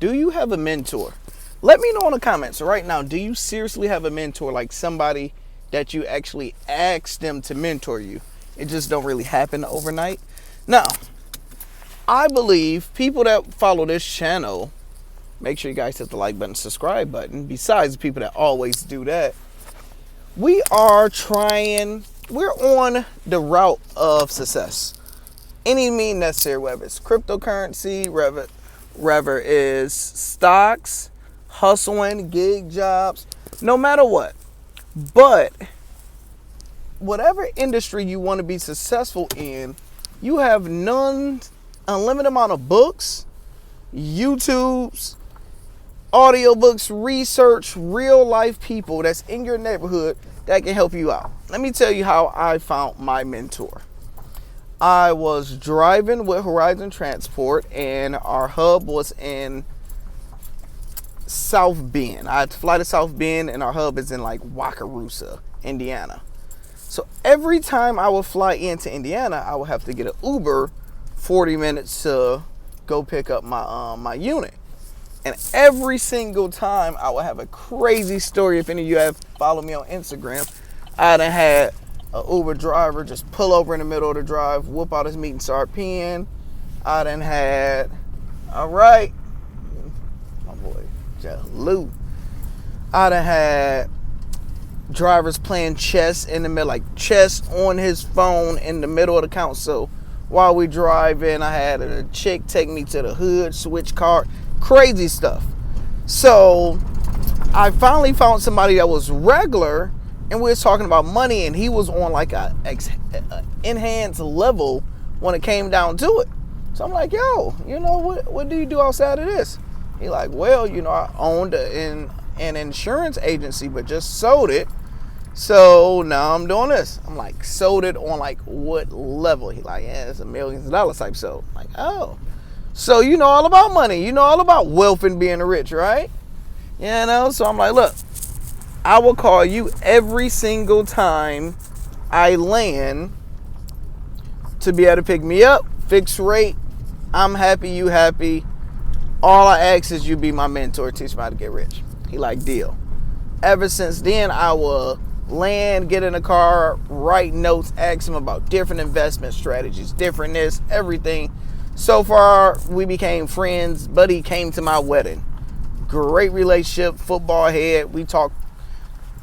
Do you have a mentor? Let me know in the comments right now. Do you seriously have a mentor, like somebody that you actually ask them to mentor you? It just don't really happen overnight. Now, I believe people that follow this channel, make sure you guys hit the like button, subscribe button. Besides the people that always do that, we're on the route of success. Any means necessary, whether it's cryptocurrency, whether is stocks, hustling, gig jobs, no matter what. But whatever industry you want to be successful in, you have unlimited amount of books, YouTubes, audiobooks, research, real life people that's in your neighborhood that can help you out. Let me tell you how I found my mentor. I was driving with Horizon Transport, and our hub was in South Bend. I had to fly to South Bend, and our hub is in like Wakarusa, Indiana. So every time I would fly into Indiana, I would have to get an Uber 40 minutes to go pick up my unit. And every single time I would have a crazy story. If any of you have followed me on Instagram, I done had an Uber driver just pull over in the middle of the drive, whoop out his meat and start peeing. I done had, all right, my boy, Lou. I done had drivers playing chess in the middle, like chess on his phone in the middle of the console. While we driving, I had a chick take me to the hood, switch car, crazy stuff. So I finally found somebody that was regular, and we was talking about money, and he was on like a enhanced level when it came down to it. So I'm like, yo, you know, what do you do outside of this? He like, well, you know, I owned an insurance agency, but just sold it. So now I'm doing this. I'm like, sold it on like what level? He like, yeah, it's $1 million type. So I'm like, oh, so you know all about money. You know all about wealth and being rich, right? You know, so I'm like, look, I will call you every single time I land to be able to pick me up, fixed rate. I'm happy, you happy. All I ask is you be my mentor, teach me how to get rich. He like, deal. Ever since then, I will land, get in a car, write notes, ask him about different investment strategies, different this, everything. So far, we became friends. Buddy came to my wedding. Great relationship, football head. We talked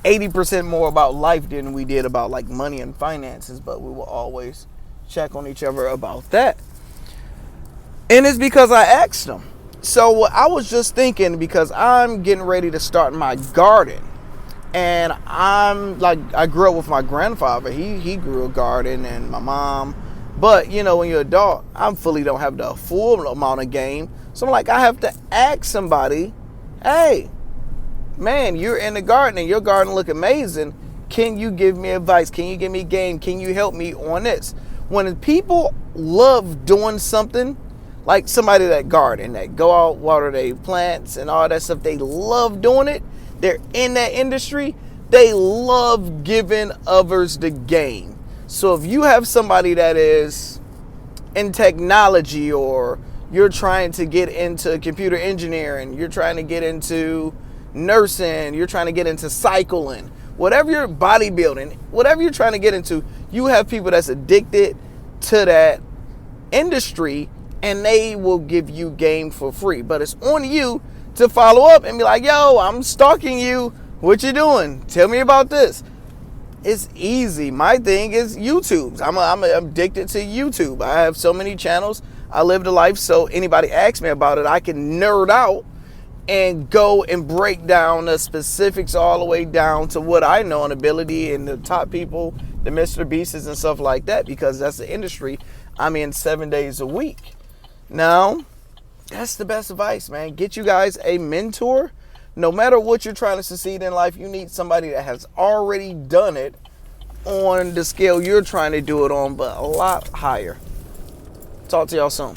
80% more about life than we did about like money and finances, but we will always check on each other about that. And it's because I asked him. So I was just thinking, because I'm getting ready to start my garden, and I'm like, I grew up with my grandfather. He grew a garden, and my mom. But you know, when you're an adult, I fully don't have the full amount of game. So I'm like, I have to ask somebody, hey, man, you're in the garden and your garden look amazing. Can you give me advice? Can you give me game? Can you help me on this? When people love doing something, like somebody that garden, that go out, water their plants and all that stuff, they love doing it. They're in that industry. They love giving others the game. So if you have somebody that is in technology, or you're trying to get into computer engineering, you're trying to get into nursing, you're trying to get into cycling, whatever you're bodybuilding, whatever you're trying to get into, you have people that's addicted to that industry, and they will give you game for free. But it's on you to follow up and be like, yo, I'm stalking you. What you doing? Tell me about this. It's easy. My thing is YouTube. I'm addicted to YouTube. I have so many channels. I live the life, so anybody asks me about it, I can nerd out and go and break down the specifics all the way down to what I know and ability, and the top people, the Mr. Beasts and stuff like that, because that's the industry I'm in 7 days a week. Now, that's the best advice, man. Get you guys a mentor. No matter what you're trying to succeed in life, you need somebody that has already done it on the scale you're trying to do it on, but a lot higher. Talk to y'all soon.